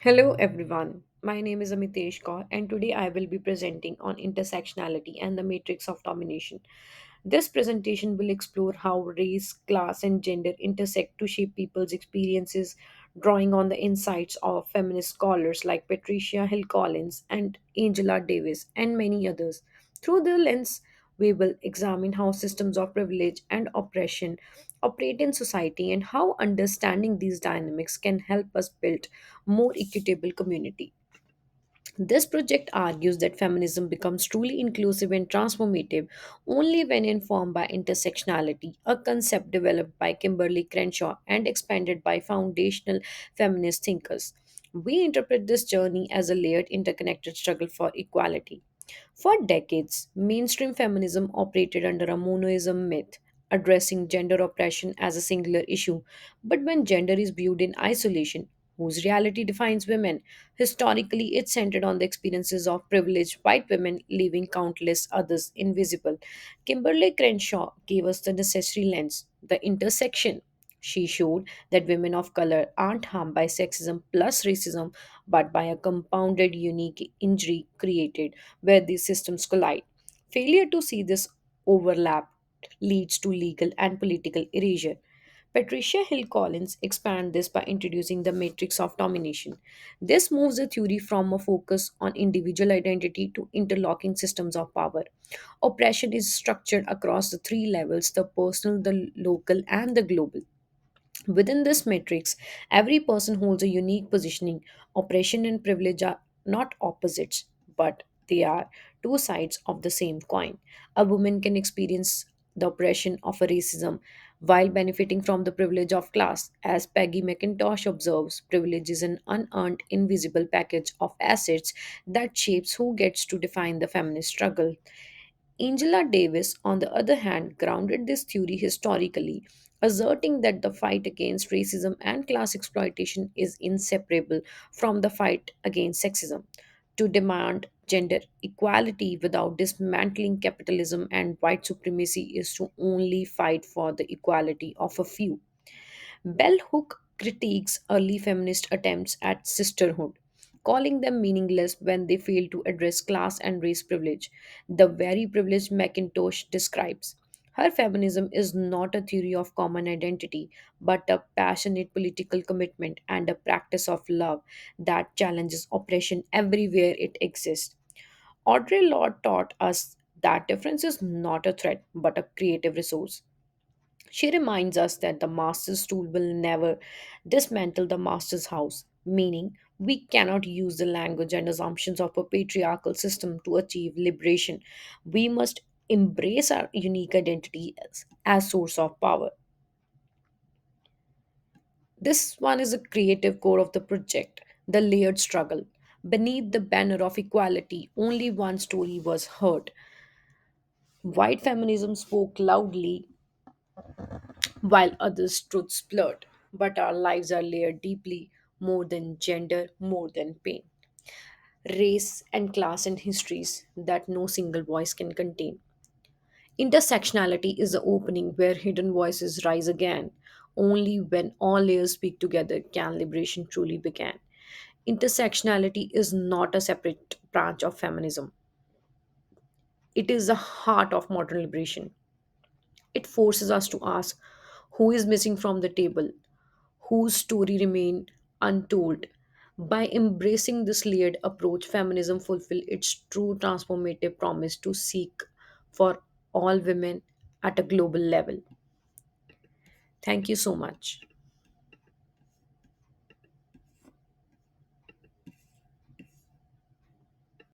Hello everyone. My name is Amitesh Kaur and today I will be presenting on intersectionality and the matrix of domination. This presentation will explore how race, class and gender intersect to shape people's experiences, drawing on the insights of feminist scholars like Patricia Hill Collins and Angela Davis and many others. Through the lens, we will examine how systems of privilege and oppression operate in society and how understanding these dynamics can help us build more equitable community. This project argues that feminism becomes truly inclusive and transformative only when informed by intersectionality, a concept developed by Kimberlé Crenshaw and expanded by foundational feminist thinkers. We interpret this journey as a layered, interconnected struggle for equality. For decades, mainstream feminism operated under a monoism myth, addressing gender oppression as a singular issue. But when gender is viewed in isolation, whose reality defines women? Historically, it centered on the experiences of privileged white women, leaving countless others invisible. Kimberly Crenshaw gave us the necessary lens, the intersection. She showed that women of color aren't harmed by sexism plus racism, but by a compounded, unique injury created where these systems collide. Failure to see this overlap leads to legal and political erasure. Patricia Hill Collins expand this by introducing the matrix of domination. This moves the theory from a focus on individual identity to interlocking systems of power. Oppression is structured across the three levels: the personal, the local, and the global. Within this matrix, every person holds a unique positioning. Oppression and privilege are not opposites, but they are two sides of the same coin. A woman can experience the oppression of a racism while benefiting from the privilege of class. As Peggy McIntosh observes, privilege is an unearned, invisible package of assets that shapes who gets to define the feminist struggle. Angela Davis, on the other hand, grounded this theory historically, asserting that the fight against racism and class exploitation is inseparable from the fight against sexism. To demand gender equality without dismantling capitalism and white supremacy is to only fight for the equality of a few. Bell Hook critiques early feminist attempts at sisterhood, calling them meaningless when they fail to address class and race privilege, the very privilege McIntosh describes. Her feminism is not a theory of common identity, but a passionate political commitment and a practice of love that challenges oppression everywhere it exists. Audre Lorde taught us that difference is not a threat, but a creative resource. She reminds us that the master's tool will never dismantle the master's house, meaning we cannot use the language and assumptions of a patriarchal system to achieve liberation. We must embrace our unique identity as source of power. This one is a creative core of the project, the layered struggle. Beneath the banner of equality, only one story was heard. White feminism spoke loudly while others' truths blurred. But our lives are layered deeply, more than gender, more than pain, race, and class and histories that no single voice can contain. Intersectionality is the opening where hidden voices rise again. Only when all layers speak together can liberation truly begin. Intersectionality is not a separate branch of feminism. It is the heart of modern liberation. It forces us to ask who is missing from the table, whose story remained untold. By embracing this layered approach, feminism fulfills its true transformative promise to seek for all women at a global level. Thank you so much.